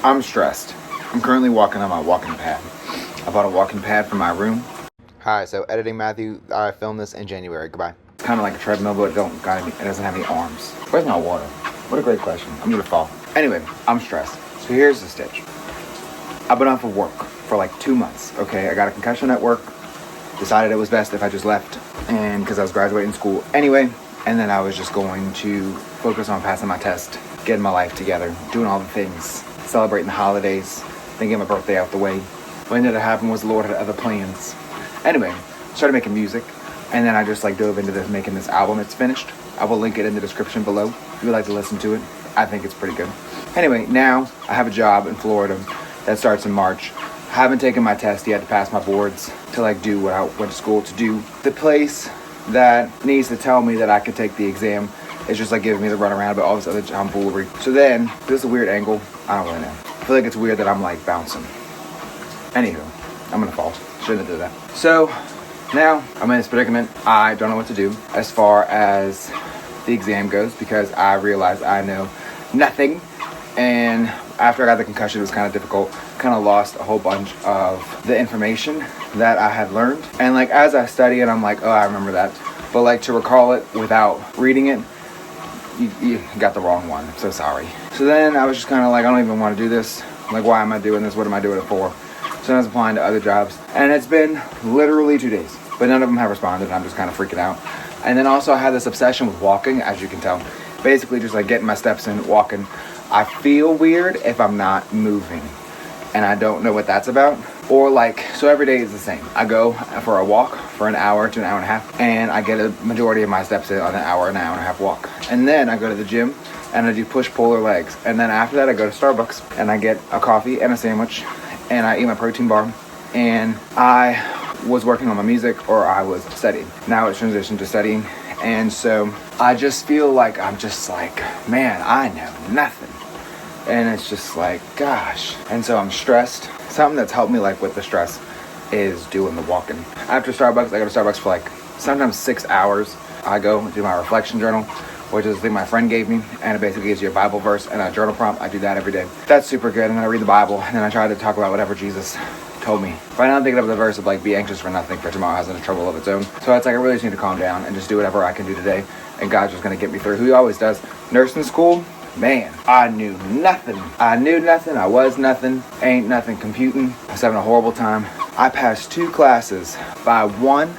I'm stressed. I'm currently walking on my walking pad. I bought a walking pad for my room. Hi, so editing Matthew, I filmed this in January. Goodbye. It's kind of like a treadmill, but it doesn't have any arms. Where's my water? What a great question. I'm gonna fall. Anyway, I'm stressed. So here's the stitch. I've been off of work for like 2 months. Okay, I got a concussion at work. Decided it was best if I just left, and because I was graduating school anyway, and then I was just going to focus on passing my test, getting my life together, doing all the things, celebrating the holidays, then get my birthday out the way. What ended up happening was the Lord had other plans. Anyway, started making music, and then I just like dove into this, making this album. It's finished. I will link it in the description below if you would like to listen to it. I think it's pretty good. Anyway, now I have a job in Florida that starts in March. I haven't taken my test yet to pass my boards to like do what I went to school to do. The place that needs to tell me that I could take the exam is just like giving me the runaround about all this other tomfoolery. So then, this is a weird angle. I don't really know. I feel like it's weird that I'm like bouncing. Anywho, I'm gonna fall. Shouldn't have done that. So now I'm in this predicament. I don't know what to do as far as the exam goes because I realized I know nothing. And after I got the concussion, it was kind of difficult. Kind of lost a whole bunch of the information that I had learned. And like as I study it, I'm like, oh, I remember that. But like to recall it without reading it, you got the wrong one. I'm so sorry. So then I was just kind of like, I don't even want to do this. Like, why am I doing this? What am I doing it for? So I was applying to other jobs. And it's been literally 2 days. But none of them have responded. I'm just kind of freaking out. And then also I had this obsession with walking, as you can tell. Basically just like getting my steps in, walking. I feel weird if I'm not moving, and I don't know what that's about. Or like, so every day is the same. I go for a walk for an hour to an hour and a half, and I get a majority of my steps in on an hour and a half walk. And then I go to the gym, and I do push-pull or legs. And then after that, I go to Starbucks, and I get a coffee and a sandwich, and I eat my protein bar. And I was working on my music, or I was studying. Now it's transitioned to studying. And so I just feel like I'm just like, man, I know nothing. And it's just like, gosh. And so I'm stressed. Something that's helped me like with the stress is doing the walking. After Starbucks, I go to Starbucks for like sometimes 6 hours. I go do my reflection journal, which is the thing my friend gave me. And it basically gives you a Bible verse and a journal prompt. I do that every day. That's super good. And then I read the Bible. And then I try to talk about whatever Jesus told me. Right now I'm thinking of the verse of like, be anxious for nothing, for tomorrow has enough trouble of its own. So it's like, I really just need to calm down and just do whatever I can do today. And God's just going to get me through, who he always does. Nursing school, man, I knew nothing. I was nothing. Ain't nothing computing. I was having a horrible time. I passed 2 classes by 1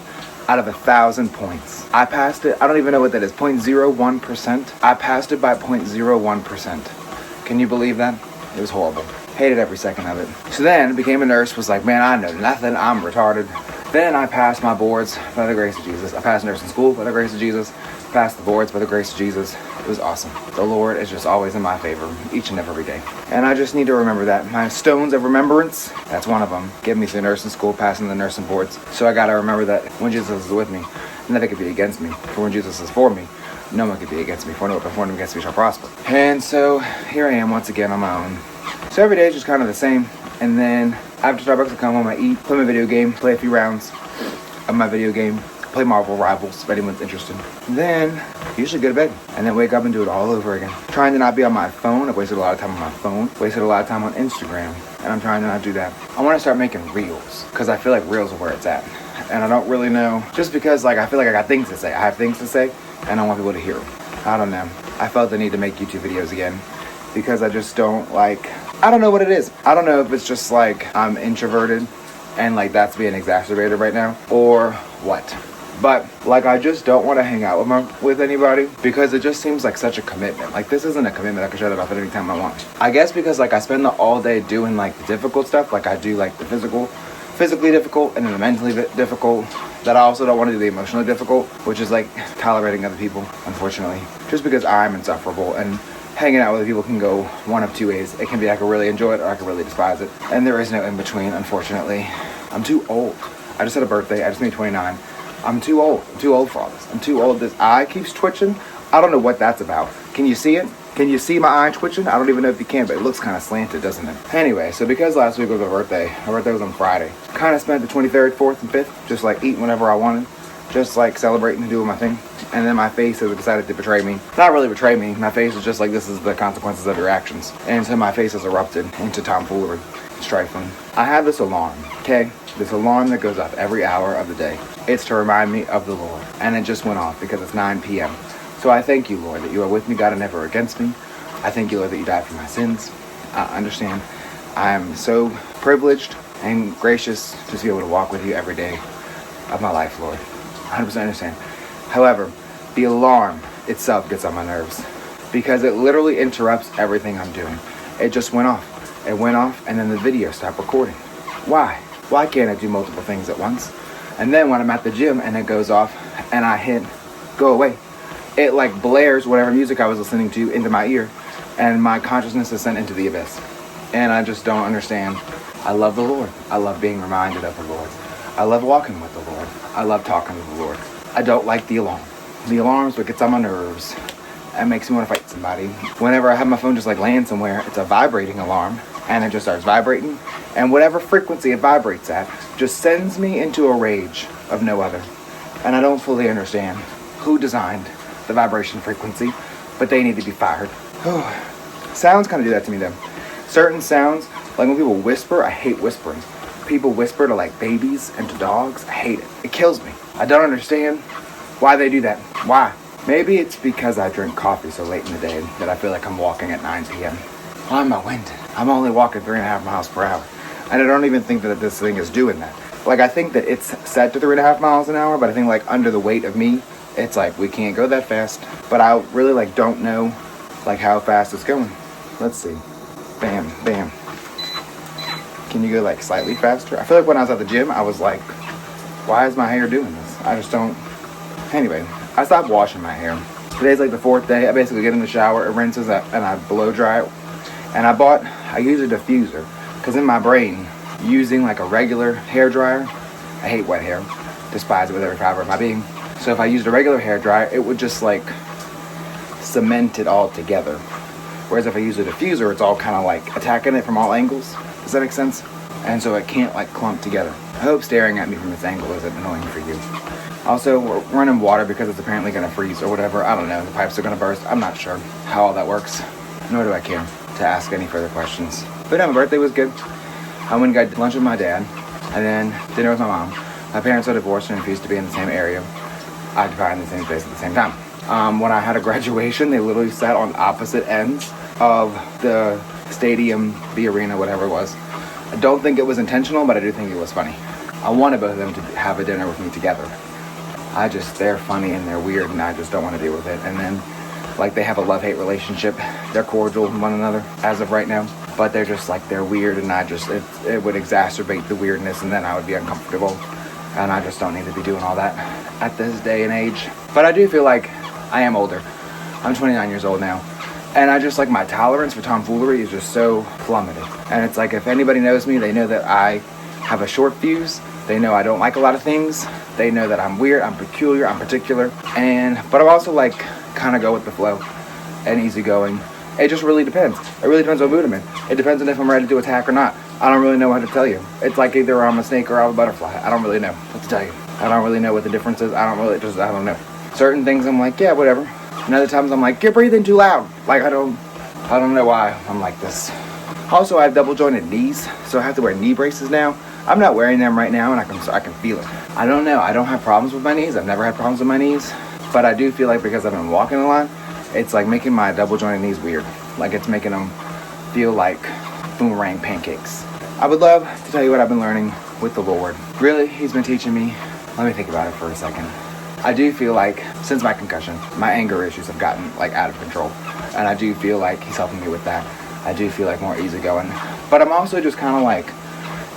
out of 1,000 points. I passed it. I don't even know what that is. 0.01%. I passed it by 0.01%. Can you believe that? It was horrible. Hated every second of it. So then became a nurse, was like, man, I know nothing. I'm retarded. Then I passed my boards by the grace of Jesus. I passed nursing school by the grace of Jesus. Passed the boards by the grace of Jesus. It was awesome. The Lord is just always in my favor each and every day. And I just need to remember that. My stones of remembrance, that's one of them. Get me through nursing school, passing the nursing boards. So I got to remember that when Jesus is with me, nothing could be against me. For when Jesus is for me, no one could be against me. For no weapon formed against me shall prosper. And so here I am once again on my own. So every day is just kind of the same. And then after Starbucks, I come home, I eat, play my video game, play a few rounds of my video game, play Marvel Rivals if anyone's interested. Then usually go to bed and then wake up and do it all over again. Trying to not be on my phone. I've wasted a lot of time on my phone. Wasted a lot of time on Instagram. And I'm trying to not do that. I want to start making reels because I feel like reels are where it's at. And I don't really know. Just because like I feel like I got things to say. I have things to say and I want people to hear them. I don't know. I felt the need to make YouTube videos again because I just don't like, I don't know what it is. I don't know if it's just like I'm introverted and like that's being exacerbated right now or what. But like I just don't want to hang out with anybody because it just seems like such a commitment. Like this isn't a commitment. I can shut it off at any time I want. I guess because like I spend all day doing like the difficult stuff. Like I do like the physically difficult and then the mentally difficult. That I also don't want to do the emotionally difficult, which is like tolerating other people, unfortunately. Just because I'm insufferable and hanging out with other people can go one of 2 ways. It can be I can really enjoy it or I can really despise it. And there is no in between, unfortunately. I'm too old. I just had a birthday. I just made 29. I'm too old. I'm too old for all this. I'm too old. This eye keeps twitching. I don't know what that's about. Can you see it? Can you see my eye twitching? I don't even know if you can, but it looks kind of slanted, doesn't it? Anyway, so because last week was my birthday was on Friday. Kind of spent the 23rd, 4th, and 5th just like eating whenever I wanted. just like celebrating and doing my thing. And then my face has decided to betray me. Not really betray me. My face is just like, this is the consequences of your actions. And so my face has erupted into tomfoolery, trifling. I have this alarm, okay? This alarm that goes off every hour of the day. It's to remind me of the Lord. And it just went off because it's 9 p.m. So I thank you, Lord, that you are with me, God, and never against me. I thank you, Lord, that you died for my sins. I understand. I am so privileged and gracious to be able to walk with you every day of my life, Lord. 100% understand. However, the alarm itself gets on my nerves because it literally interrupts everything I'm doing. It just went off. It went off and then the video stopped recording. Why? Why can't I do multiple things at once? And then when I'm at the gym and it goes off and I hit go away, it like blares whatever music I was listening to into my ear and my consciousness is sent into the abyss. And I just don't understand. I love the Lord. I love being reminded of the Lord. I love walking with the Lord. I love talking to the Lord. I don't like the alarm. The alarm's what gets on my nerves. It makes me want to fight somebody. Whenever I have my phone just like laying somewhere, it's a vibrating alarm and it just starts vibrating. And whatever frequency it vibrates at just sends me into a rage of no other. And I don't fully understand who designed the vibration frequency, but they need to be fired. Sounds kind of do that to me though. Certain sounds, like when people whisper, I hate whispering. People whisper to like babies and to dogs, I hate it. It kills me. I don't understand why they do that. Why? Maybe it's because I drink coffee so late in the day that I feel like I'm walking at 9 p.m. Why am I winded? I'm only walking 3.5 miles per hour. And I don't even think that this thing is doing that. Like I think that it's set to 3.5 miles an hour, but I think like under the weight of me, it's like we can't go that fast. But I really like don't know like how fast it's going. Let's see. Bam, bam. Can you go like slightly faster? I feel like when I was at the gym, I was like, why is my hair doing this? I just don't. Anyway, I stopped washing my hair. Today's like the 4th day. I basically get in the shower, it rinses up, and I blow dry it. And I use a diffuser because in my brain, using like a regular hair dryer, I hate wet hair, despise it with every fiber of my being. So if I used a regular hair dryer, it would just like cement it all together. Whereas if I use a diffuser, it's all kind of like attacking it from all angles. Does that make sense? And so it can't like clump together. I hope staring at me from this angle isn't annoying for you. Also, we're running water because it's apparently going to freeze or whatever. I don't know. The pipes are going to burst. I'm not sure how all that works. Nor do I care to ask any further questions. But no, my birthday was good. I went and got lunch with my dad. And then dinner with my mom. My parents are divorced and refused to be in the same area, occupying the same space at the same time. When I had a graduation, they literally sat on opposite ends of the stadium, the arena, whatever it was. I don't think it was intentional, but I do think it was funny. I wanted both of them to have a dinner with me together. They're funny and they're weird and I just don't want to deal with it. And then, like, they have a love-hate relationship. They're cordial with one another as of right now, but they're just like, they're weird and it would exacerbate the weirdness and then I would be uncomfortable. And I just don't need to be doing all that at this day and age. But I do feel like I am older. I'm 29 years old now. And I just like my tolerance for tomfoolery is just so plummeted. And it's like if anybody knows me, they know that I have a short fuse. They know I don't like a lot of things. They know that I'm weird, I'm peculiar, I'm particular. But I'm also like kind of go with the flow and easygoing. It just really depends. It really depends what mood I'm in. It depends on if I'm ready to attack or not. I don't really know how to tell you. It's like either I'm a snake or I'm a butterfly. I don't really know what to tell you. I don't really know what the difference is. I don't know. Certain things I'm like, yeah, whatever. And other times I'm like, you're breathing too loud. Like I don't know why I'm like this. Also, I have double jointed knees, so I have to wear knee braces now. I'm not wearing them right now and I can feel it. I don't know. I don't have problems with my knees. I've never had problems with my knees. But I do feel like because I've been walking a lot, it's like making my double jointed knees weird. Like it's making them feel like boomerang pancakes. I would love to tell you what I've been learning with the Lord. Really, he's been teaching me. Let me think about it for a second. I do feel like since my concussion, my anger issues have gotten like out of control. And I do feel like he's helping me with that. I do feel like more easygoing. But I'm also just kind of like,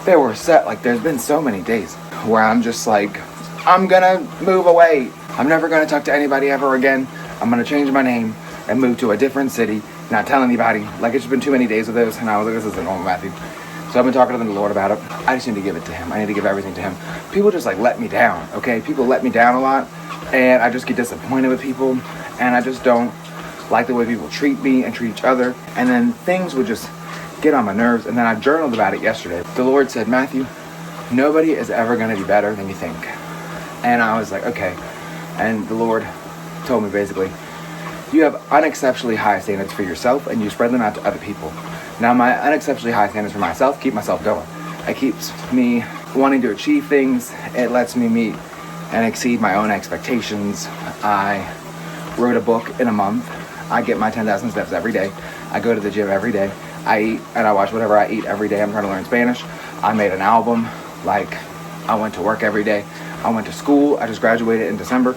there's been so many days where I'm just like, I'm gonna move away. I'm never gonna talk to anybody ever again. I'm gonna change my name and move to a different city, not tell anybody. Like it's just been too many days of those and I was like, this isn't normal, Matthew. So I've been talking to the Lord about it. I just need to give it to him. I need to give everything to him. People just like let me down, okay? People let me down a lot and I just get disappointed with people and I just don't like the way people treat me and treat each other. And then things would just get on my nerves. And then I journaled about it yesterday. The Lord said, Matthew, nobody is ever going to be better than you think. And I was like, okay. And the Lord told me basically, you have unexceptionally high standards for yourself and you spread them out to other people. Now my unexceptionally high standards for myself keep myself going. It keeps me wanting to achieve things. It lets me meet and exceed my own expectations. I wrote a book in a month. I get my 10,000 steps every day. I go to the gym every day. I eat and I watch whatever I eat every day. I'm trying to learn Spanish. I made an album. Like, I went to work every day. I went to school. I just graduated in December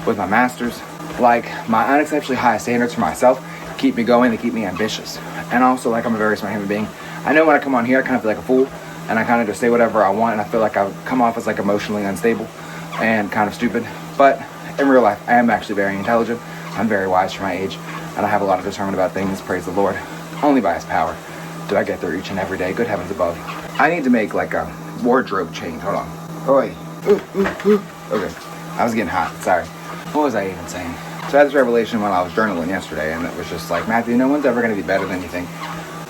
with my master's. Like, my unexceptionally high standards for myself keep me going. They keep me ambitious. And also, like, I'm a very smart human being. I know when I come on here, I kind of feel like a fool. And I kind of just say whatever I want. And I feel like I come off as, like, emotionally unstable and kind of stupid. But in real life, I am actually very intelligent. I'm very wise for my age. And I have a lot of discernment about things. Praise the Lord. Only by His power do I get through each and every day. Good heavens above. I need to make, like, a wardrobe change. Hold on. Oh, wait. Okay. I was getting hot. Sorry. What was I even saying? So I had this revelation when I was journaling yesterday, and it was just like, Matthew, no one's ever going to be better than you think.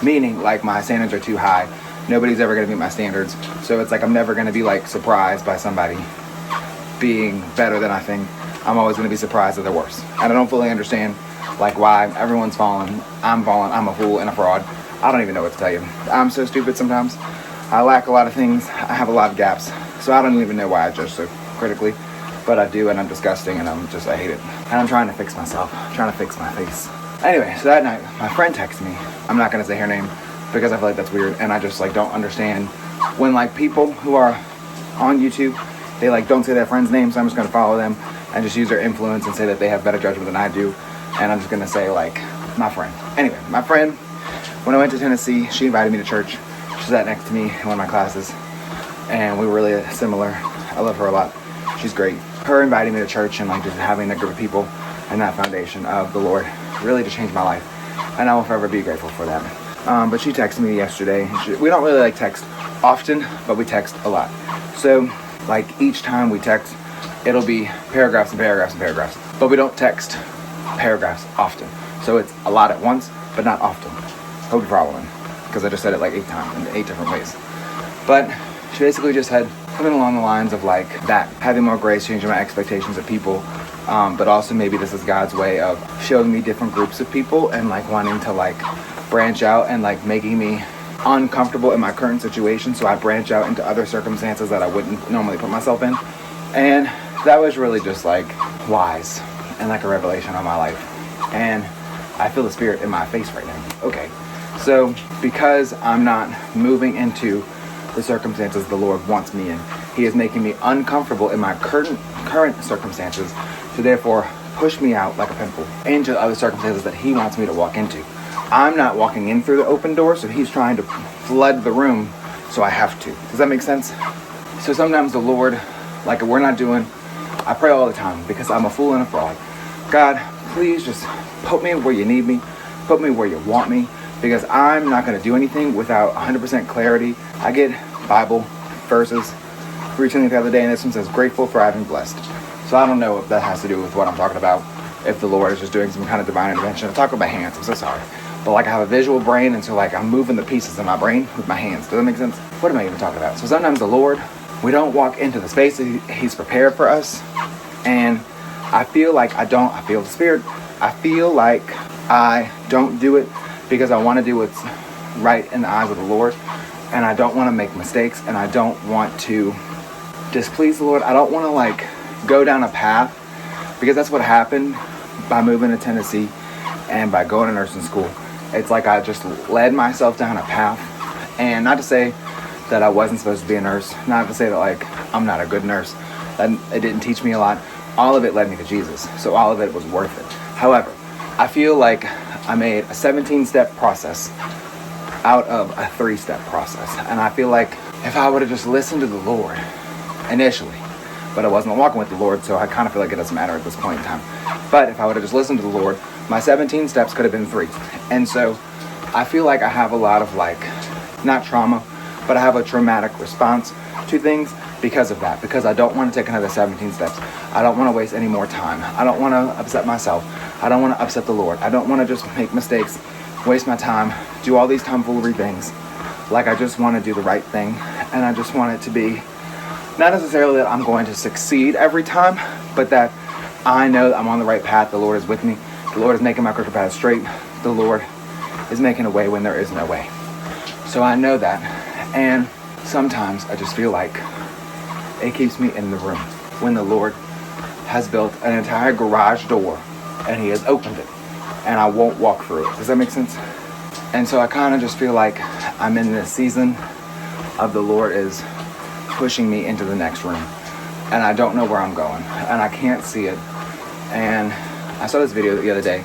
Meaning, like, my standards are too high. Nobody's ever going to meet my standards. So it's like I'm never going to be, like, surprised by somebody being better than I think. I'm always going to be surprised that they're worse. And I don't fully understand, like, why everyone's falling. I'm a fool and a fraud. I don't even know what to tell you. I'm so stupid sometimes. I lack a lot of things. I have a lot of gaps. So I don't even know why I judge so critically. But I do, and I'm disgusting, and I hate it. And I'm trying to fix myself. I'm trying to fix my face. Anyway, so that night, my friend texted me. I'm not going to say her name because I feel like that's weird. And I just, like, don't understand when, like, people who are on YouTube, they, like, don't say their friend's name. So I'm just going to follow them and just use their influence and say that they have better judgment than I do. And I'm just going to say, like, my friend. Anyway, my friend, when I went to Tennessee, she invited me to church. She sat next to me in one of my classes. And we were really similar. I love her a lot. She's great. Her inviting me to church and, like, just having a group of people and that foundation of the Lord really just changed my life. And I will forever be grateful for that. But she texted me yesterday. We don't really, like, text often, but we text a lot. So, like, each time we text, it'll be paragraphs and paragraphs and paragraphs. But we don't text paragraphs often. So it's a lot at once, but not often. Hope you're following. Because I just said it like 8 times in 8 different ways. But she basically just had something along the lines of, like, that. Having more grace, changing my expectations of people. But also maybe this is God's way of showing me different groups of people and, like, wanting to, like, branch out and, like, making me uncomfortable in my current situation. So I branch out into other circumstances that I wouldn't normally put myself in. And that was really just, like, wise and, like, a revelation on my life. And I feel the Spirit in my face right now. Okay. So because I'm not moving into the circumstances the Lord wants me in, He is making me uncomfortable in my current circumstances to therefore push me out like a pimple into other circumstances that He wants me to walk into. I'm not walking in through the open door, so He's trying to flood the room, so I have to. Does that make sense? So sometimes the Lord, like, we're not doing, I pray all the time because I'm a fool and a fraud. God, please just put me where you need me, put me where you want me, because I'm not going to do anything without 100% clarity. I get Bible verses recently the other day, and this one says, grateful, thriving, blessed. So I don't know if that has to do with what I'm talking about, if the Lord is just doing some kind of divine intervention. I talk with my hands, I'm so sorry. But, like, I have a visual brain, and so, like, I'm moving the pieces in my brain with my hands. Does that make sense? What am I even talking about? So sometimes the Lord, we don't walk into the space that He's prepared for us, and I feel like I feel the Spirit. I feel like I don't do it because I want to do what's right in the eyes of the Lord, and I don't want to make mistakes, and I don't want to displease the Lord. I don't want to, like, go down a path, because that's what happened by moving to Tennessee and by going to nursing school. It's like I just led myself down a path, and not to say that I wasn't supposed to be a nurse, not to say that, like, I'm not a good nurse, that it didn't teach me a lot. All of it led me to Jesus, so all of it was worth it. However, I feel like I made a 17-step process out of a 3-step process. And I feel like if I would have just listened to the Lord initially, but I wasn't walking with the Lord, so I kind of feel like it doesn't matter at this point in time. But if I would have just listened to the Lord, my 17 steps could have been 3. And so I feel like I have a lot of, like, not trauma, but I have a traumatic response to things because of that. Because I don't want to take another 17 steps. I don't want to waste any more time. I don't want to upset myself. I don't want to upset the Lord. I don't want to just make mistakes, waste my time, do all these tomfoolery things. Like, I just want to do the right thing, and I just want it to be Not necessarily that I'm going to succeed every time, but that I know that I'm on the right path. The Lord is with me. The Lord is making my crooked path straight. The Lord is making a way when there is no way. So I know that. And sometimes I just feel like it keeps me in the room when the Lord has built an entire garage door and he has opened it and I won't walk through it. Does that make sense? And so I kind of just feel like I'm in this season of the Lord is pushing me into the next room. And I don't know where I'm going. And I can't see it. And I saw this video the other day.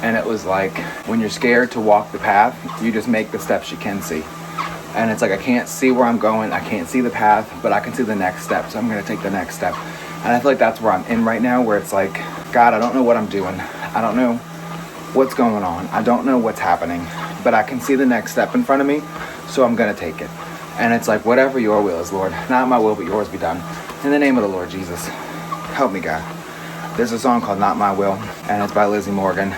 And it was like, when you're scared to walk the path, you just make the steps you can see. And it's like, I can't see where I'm going. I can't see the path, but I can see the next step. So I'm going to take the next step. And I feel like that's where I'm in right now, where it's like, God, I don't know what I'm doing. I don't know what's going on. I don't know what's happening, but I can see the next step in front of me. So I'm going to take it. And it's like, whatever your will is, Lord, not my will, but yours be done. In the name of the Lord Jesus, help me, God. There's a song called Not My Will, and it's by Lizzie Morgan.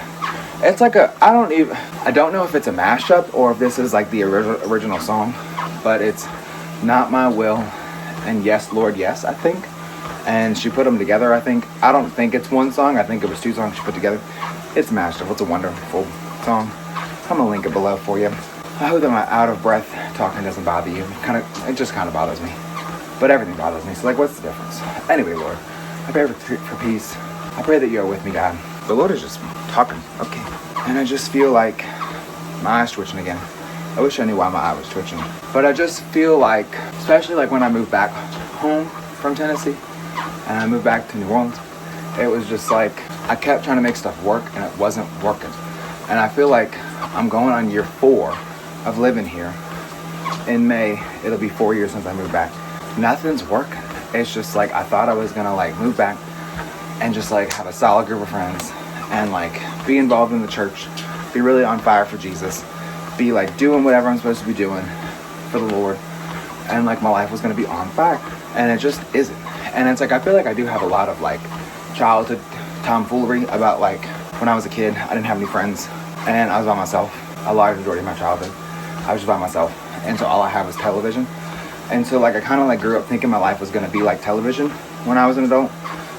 It's like I don't know if it's a mashup or if this is like the original song, but it's Not My Will and Yes, Lord, Yes, I think. And she put them together, I think. I don't think it's one song. I think it was two songs she put together. It's mashed up. It's a wonderful song. I'm going to link it below for you. I hope that my out of breath talking doesn't bother you. It just kind of bothers me. But everything bothers me. So like, what's the difference? Anyway, Lord, I pray for peace. I pray that you are with me, God. The Lord is just talking. Okay. And I just feel like my eye's twitching again. I wish I knew why my eye was twitching. But I just feel like, especially like when I moved back home from Tennessee and I moved back to New Orleans, it was just like I kept trying to make stuff work and it wasn't working. And I feel like I'm going on year 4 of living here. In May, it'll be 4 years since I moved back. Nothing's working. It's just like I thought I was gonna like move back and just like have a solid group of friends and like be involved in the church, be really on fire for Jesus, be like doing whatever I'm supposed to be doing for the Lord, and like my life was gonna be on fire, and it just isn't. And it's like I feel like I do have a lot of like childhood tomfoolery about like when I was a kid, I didn't have any friends and I was by myself. A large majority of my childhood, I was just by myself, and so all I had was television. And so like I kind of like grew up thinking my life was gonna be like television when I was an adult.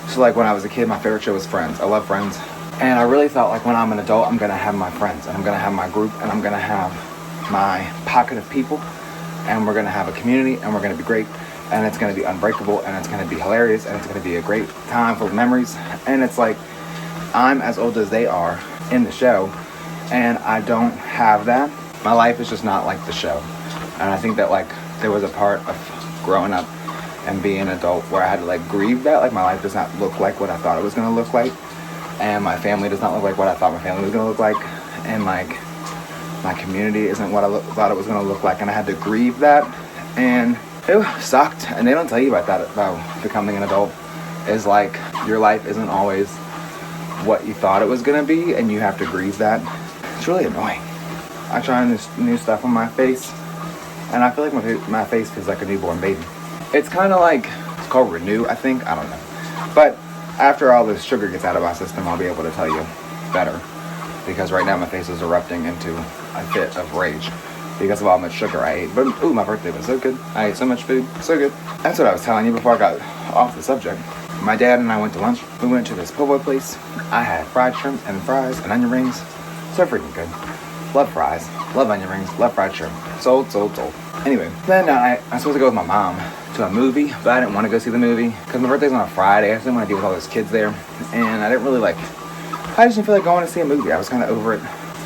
So like when I was a kid, my favorite show was Friends. I love Friends. And I really thought like when I'm an adult, I'm gonna have my friends and I'm gonna have my group and I'm gonna have my pocket of people and we're gonna have a community and we're gonna be great and it's gonna be unbreakable and it's gonna be hilarious and it's gonna be a great time full of memories. And it's like I'm as old as they are in the show and I don't have that. My life is just not like the show. And I think that like there was a part of growing up and being an adult where I had to like grieve that. Like my life does not look like what I thought it was gonna look like. And my family does not look like what I thought my family was gonna look like. And like my community isn't what I thought it was gonna look like. And I had to grieve that. And it sucked. And they don't tell you about that, about becoming an adult. Is like your life isn't always what you thought it was gonna be. And you have to grieve that. It's really annoying. I try this new stuff on my face, and I feel like my face feels like a newborn baby. It's kind of like, it's called Renew, I think. I don't know. But after all this sugar gets out of my system, I'll be able to tell you better. Because right now my face is erupting into a fit of rage because of how much sugar I ate. But ooh, my birthday was so good. I ate so much food, so good. That's what I was telling you before I got off the subject. My dad and I went to lunch. We went to this po' boy place. I had fried shrimp and fries and onion rings. So freaking good. Love fries, love onion rings, love fried shrimp. Sold. Anyway, then I was supposed to go with my mom to a movie, but I didn't want to go see the movie because my birthday's on a Friday. I just didn't want to deal with all those kids there, and I just didn't feel like going to see a movie. I was kind of over it.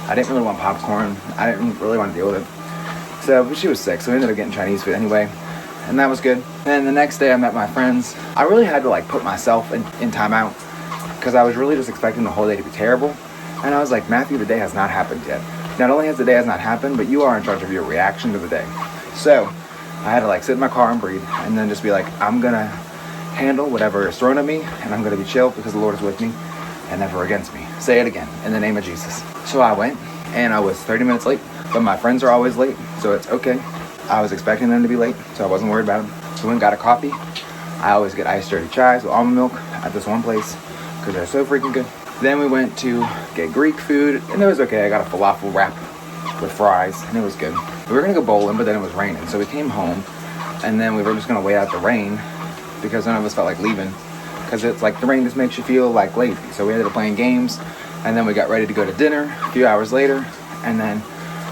I didn't really want popcorn. I didn't really want to deal with it. So, but she was sick, so we ended up getting Chinese food anyway, and that was good. And the next day I met my friends. I really had to like put myself in timeout because I was really just expecting the whole day to be terrible. And I was like, Matthew, the day has not happened yet. Not only has the day has not happened, but you are in charge of your reaction to the day. So I had to like sit in my car and breathe and then just be like, I'm gonna handle whatever is thrown at me and I'm gonna be chill because the Lord is with me and never against me. Say it again, in the name of Jesus. So I went and I was 30 minutes late, but my friends are always late, so it's okay. I was expecting them to be late, so I wasn't worried about them. So we went and got a coffee. I always get iced dirty chais with almond milk at this one place because they're so freaking good. Then we went to get Greek food, and it was okay. I got a falafel wrap with fries, and it was good. We were gonna go bowling, but then it was raining, so we came home, and then we were just gonna wait out the rain because none of us felt like leaving. Because it's like the rain just makes you feel like lazy. So we ended up playing games, and then we got ready to go to dinner a few hours later, and then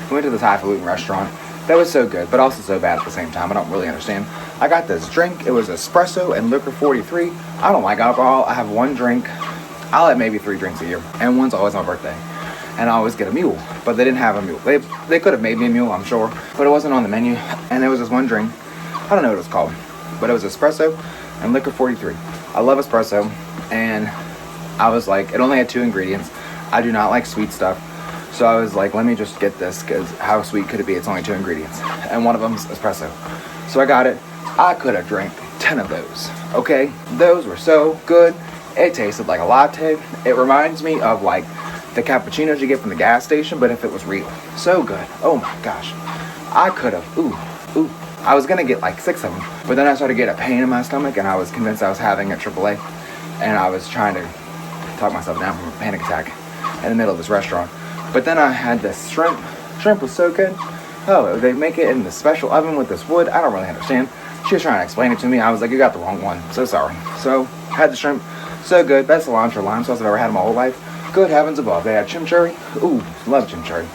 we went to this highfalutin restaurant that was so good, but also so bad at the same time. I don't really understand. I got this drink. It was espresso and liquor 43. I don't like alcohol. I have one drink. I'll have maybe 3 drinks a year, and one's always my birthday. And I always get a mule, but they didn't have a mule. They could have made me a mule, I'm sure, but it wasn't on the menu. And there was this one drink. I don't know what it was called, but it was espresso and liquor 43. I love espresso, and I was like, it only had 2 ingredients. I do not like sweet stuff, so I was like, let me just get this, because how sweet could it be? It's only 2 ingredients, and one of them's espresso. So I got it. I could have drank 10 of those, okay? Those were so good. It tasted like a latte. It reminds me of like the cappuccinos you get from the gas station, but if it was real. So good. Oh my gosh. I could have, ooh. I was gonna get like 6 of them, but then I started getting a pain in my stomach, and I was convinced I was having a AAA, and I was trying to talk myself down from a panic attack in the middle of this restaurant. But then I had this shrimp. Shrimp was so good. Oh, they make it in the special oven with this wood. I don't really understand. She was trying to explain it to me. I was like, you got the wrong one. So sorry. So, had the shrimp. So good. Best cilantro lime sauce I've ever had in my whole life. Good heavens above. They had chimichurri. Ooh, love chimichurri.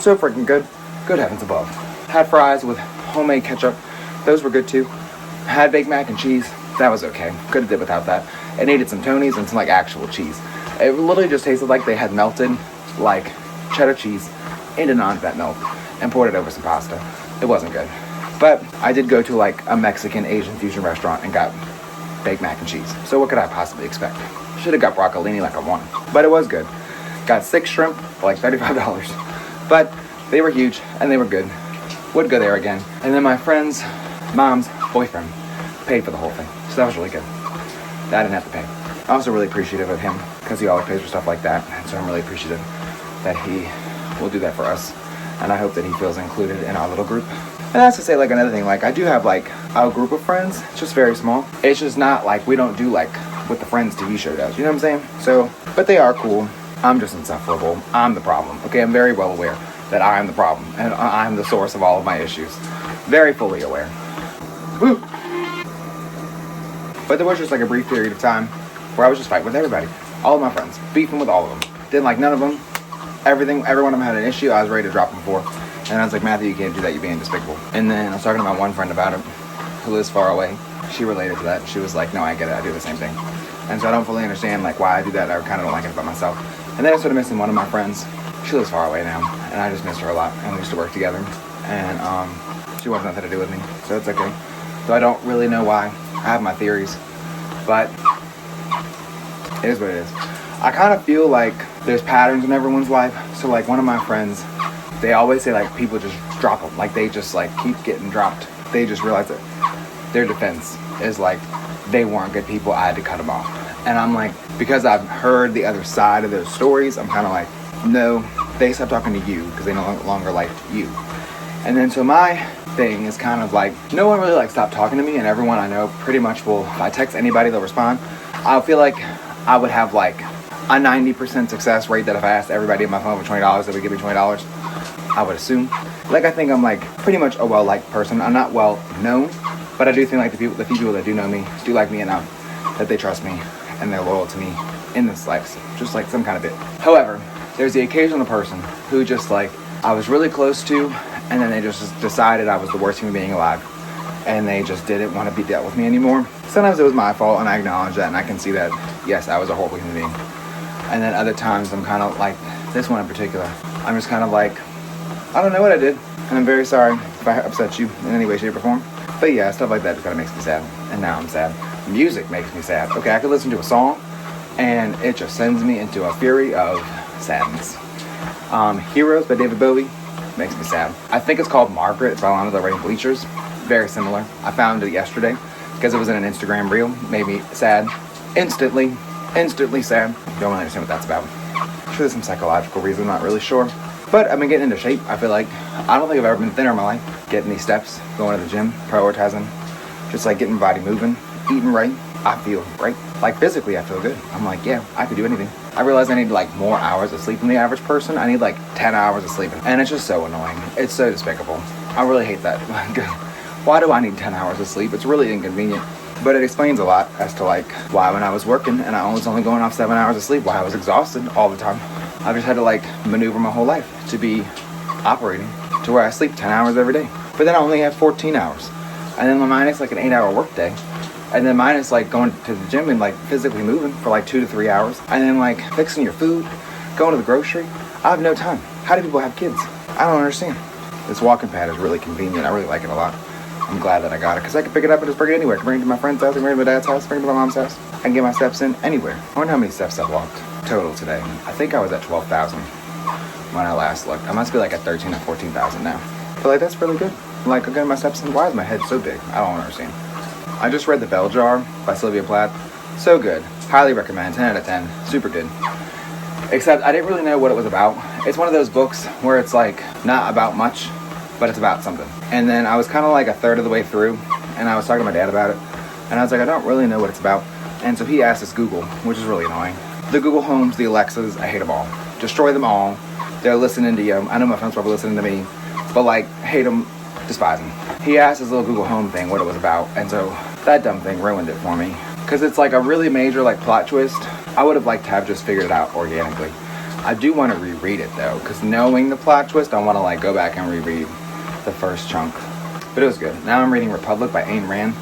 So freaking good. Good heavens above. Had fries with homemade ketchup. Those were good too. Had baked mac and cheese. That was okay. Could have did without that. It needed some Tony's and some like actual cheese. It literally just tasted like they had melted like cheddar cheese into non-fat milk and poured it over some pasta. It wasn't good. But I did go to like a Mexican Asian fusion restaurant and got baked mac and cheese. So what could I possibly expect? Should have got broccolini like I wanted. But it was good. Got 6 shrimp for like $35. But they were huge and they were good. Would go there again. And then my friend's mom's boyfriend paid for the whole thing. So that was really good. That I didn't have to pay. I'm also really appreciative of him because he always pays for stuff like that. And so I'm really appreciative that he will do that for us. And I hope that he feels included in our little group. And that's to say like another thing, like I do have like a group of friends, it's just very small. It's just not like we don't do like what the Friends TV show does, you know what I'm saying? So, but they are cool. I'm just insufferable. I'm the problem. Okay, I'm very well aware that I am the problem and I'm the source of all of my issues. Very fully aware. Woo! But there was just like a brief period of time where I was just fighting with everybody. All of my friends. Beefing with all of them. Didn't like none of them. Every one of them had an issue. I was ready to drop them for. And I was like, Matthew, you can't do that. You're being despicable. And then I was talking to my one friend about it, who lives far away. She related to that. She was like, no, I get it. I do the same thing. And so I don't fully understand like why I do that. I kind of don't like it about myself. And then I started missing one of my friends. She lives far away now. And I just miss her a lot. And we used to work together. And she wants nothing to do with me. So it's okay. So I don't really know why. I have my theories. But it is what it is. I kind of feel like there's patterns in everyone's life. So like one of my friends, they always say like people just drop them. Like they just like keep getting dropped. They just realize that their defense is like they weren't good people. I had to cut them off. And I'm like, because I've heard the other side of those stories, I'm kind of like, no, they stopped talking to you because they no longer liked you. And then so my thing is kind of like, no one really like stopped talking to me, and everyone I know pretty much will, if I text anybody, they'll respond. I feel like I would have like a 90% success rate that if I asked everybody on my phone for $20, they would give me $20. I would assume. Like I think I'm like pretty much a well-liked person. I'm not well known, but I do think like the few people that do know me do like me enough that they trust me and they're loyal to me in this life, just like some kind of bit. However, there's the occasional person who just like I was really close to, and then they just decided I was the worst human being alive, and they just didn't want to be dealt with me anymore. Sometimes it was my fault, and I acknowledge that, and I can see that, yes, I was a horrible human being. And then other times I'm kind of like, this one in particular, I'm just kind of like, I don't know what I did, and I'm very sorry if I upset you in any way, shape, or form. But yeah, stuff like that just kind of makes me sad, and now I'm sad. Music makes me sad. Okay, I could listen to a song, and it just sends me into a fury of sadness. Heroes by David Bowie makes me sad. I think it's called Margaret. It's by Lana Del Rey and Bleachers. Very similar. I found it yesterday because it was in an Instagram reel. Made me sad. Instantly sad. Don't really understand what that's about. I'm sure there's some psychological reason. I'm not really sure. But I've been getting into shape. I feel like I don't think I've ever been thinner in my life. Getting these steps, going to the gym, prioritizing, just like getting my body moving, eating right. I feel great. Like physically, I feel good. I'm like, yeah, I could do anything. I realize I need like more hours of sleep than the average person. I need like 10 hours of sleep. And it's just so annoying. It's so despicable. I really hate that. Why do I need 10 hours of sleep? It's really inconvenient. But it explains a lot as to like why when I was working and I was only going off 7 hours of sleep, why I was exhausted all the time. I just had to like maneuver my whole life to be operating to where I sleep 10 hours every day. But then I only have 14 hours. And then minus like an 8-hour work day. And then minus like going to the gym and like physically moving for like 2 to 3 hours. And then like fixing your food, going to the grocery. I have no time. How do people have kids? I don't understand. This walking pad is really convenient. I really like it a lot. I'm glad that I got it because I can pick it up and just bring it anywhere. I can bring it to my friend's house, I can bring it to my dad's house, bring it to my mom's house. I can get my steps in anywhere. I wonder how many steps I walked total today. I think I was at 12,000 when I last looked. I must be like at 13 or 14,000 now. But like that's really good. Like I'm getting my steps in. Why is my head so big? I don't understand. I just read The Bell Jar by Sylvia Plath. So good. Highly recommend. 10 out of 10. Super good. Except I didn't really know what it was about. It's one of those books where it's like not about much, but it's about something. And then I was kind of like a third of the way through, and I was talking to my dad about it, and I was like, I don't really know what it's about. And so he asked us Google, which is really annoying. The Google Homes, the Alexas, I hate them all. Destroy them all. They're listening to you. I know my friends probably listening to me, but like, hate them, despise them. He asked his little Google Home thing what it was about, and so that dumb thing ruined it for me. Because it's like a really major like plot twist. I would have liked to have just figured it out organically. I do want to reread it though, because knowing the plot twist, I want to like go back and reread the first chunk. But it was good. Now I'm reading Republic by Ayn Rand.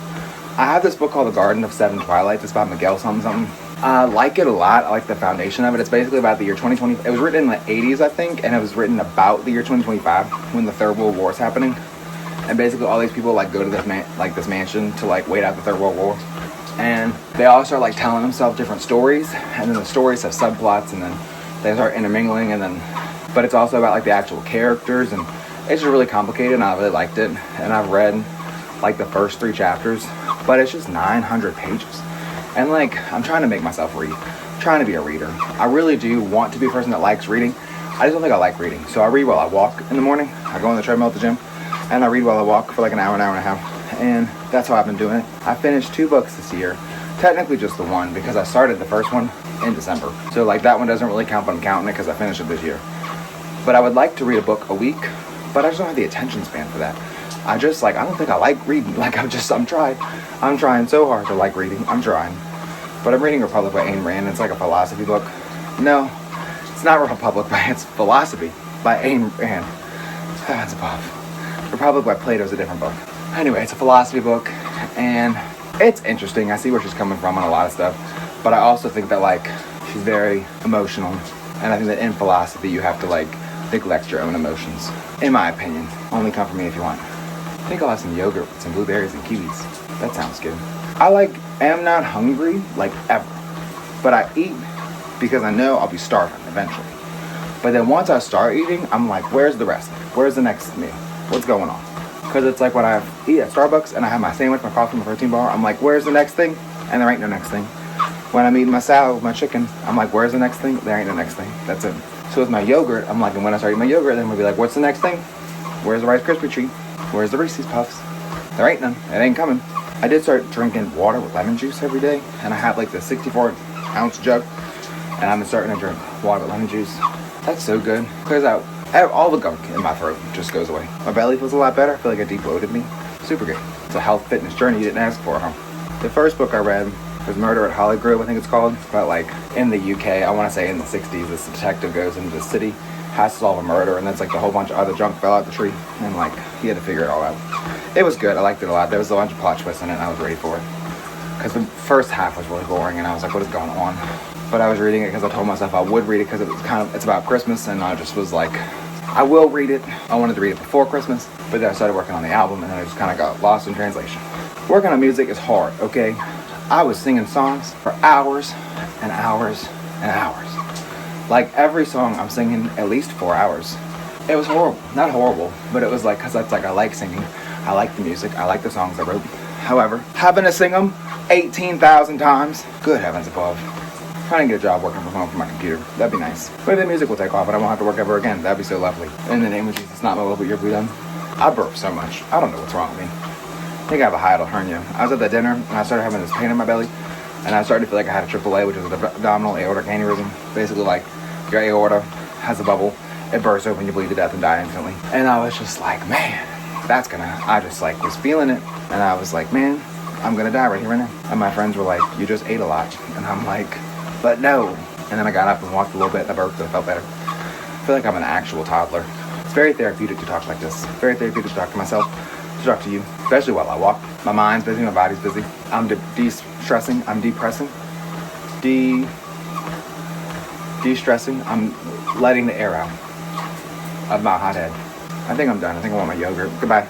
I have this book called The Garden of Seven Twilights. It's by Miguel something. I like it a lot. I like the foundation of it. It's basically about the year 2020. It was written in the 80s, I think, and it was written about the year 2025 when the Third World War is happening. And basically all these people like go to this mansion to like wait out the Third World War. And they all start like telling themselves different stories, and then the stories have subplots, and then they start intermingling, and then but it's also about like the actual characters, and it's just really complicated, and I really liked it. And I've read like the first 3 chapters, but it's just 900 pages, and like I'm trying to make myself read. I'm trying to be a reader. I really do want to be a person that likes reading. I just don't think I like reading. So I read while I walk in the morning. I go on the treadmill at the gym, and I read while I walk for like an hour and a half. And that's how I've been doing it. I finished 2 books this year. Technically just the one, because I started the first one in December. So like that one doesn't really count, but I'm counting it because I finished it this year. But I would like to read a book a week, but I just don't have the attention span for that. I don't think I like reading. Like I'm trying so hard to like reading. I'm trying. But I'm reading Republic by Ayn Rand. It's like a philosophy book. No, it's not Republic it's Philosophy by Ayn Rand. Heavens above. Republic by Plato is a different book. Anyway, it's a philosophy book, and it's interesting. I see where she's coming from on a lot of stuff, but I also think that like she's very emotional, and I think that in philosophy you have to like neglect your own emotions. In my opinion, only come for me if you want. I think I'll have some yogurt with some blueberries and kiwis. That sounds good. I am not hungry like ever, but I eat because I know I'll be starving eventually. But then once I start eating, I'm like, where's the rest? Where's the next meal? What's going on? Because it's like when I eat at Starbucks and I have my sandwich, my coffee, my protein bar, I'm like, where's the next thing? And there ain't no next thing. When I'm eating my salad with my chicken, I'm like, where's the next thing? There ain't no next thing. That's it. So with my yogurt, I'm like, and when I start eating my yogurt, then we'll be like, what's the next thing? Where's the Rice Krispie treat? Where's the Reese's Puffs? There ain't none. It ain't coming. I did start drinking water with lemon juice every day, and I have like the 64-ounce jug, and I've been starting to drink water with lemon juice. That's so good. Clears out all the gunk in my throat, just goes away. My belly feels a lot better. I feel like it de-bloated me. Super good. It's a health fitness journey you didn't ask for, huh? The first book I read was Murder at Holly Grove, I think it's called. But like in the UK, I want to say in the 60s, this detective goes into the city, has to solve a murder, and then it's like a whole bunch of other junk fell out the tree, and like he had to figure it all out. It was good. I liked it a lot. There was a bunch of plot twists in it, and I was ready for it. Because the first half was really boring, and I was like, what is going on? But I was reading it because I told myself I would read it because it's about Christmas, and I just was like, I will read it. I wanted to read it before Christmas, but then I started working on the album, and then I just kind of got lost in translation. Working on music is hard, okay? I was singing songs for hours and hours and hours. Like every song I'm singing at least 4 hours. It was horrible. Not horrible, but it was like, because that's like I like singing. I like the music. I like the songs I wrote. However, having to sing them 18,000 times, good heavens above. Trying to get a job working from home from my computer. That'd be nice. Maybe the music will take off and I won't have to work ever again. That'd be so lovely. In the name of Jesus, not my will, but your will be done. I burp so much. I don't know what's wrong with me. I think I have a hiatal hernia. I was at that dinner and I started having this pain in my belly, and I started to feel like I had a AAA, which is an abdominal aortic aneurysm. Basically like your aorta has a bubble, it bursts open, you bleed to death and die instantly. And I was just like, man, I just like was feeling it, and I was like, man, I'm gonna die right here, right now. And my friends were like, you just ate a lot. And I'm like, but no. And then I got up and walked a little bit, and I burped, and I felt better. I feel like I'm an actual toddler. It's very therapeutic to talk like this. Very therapeutic to talk to myself, to talk to you, especially while I walk. My mind's busy, my body's busy. I'm de-stressing, I'm depressing. De-stressing, I'm letting the air out of my hot head. I think I'm done. I think I want my yogurt. Goodbye.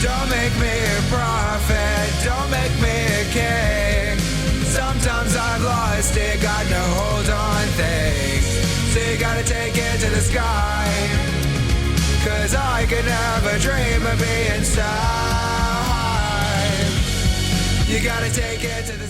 Don't make me a prophet, don't make me a king. Sometimes I've lost it, got no hold on things. So you gotta take it to the sky, 'cause I could never dream of being so high. You gotta take it to the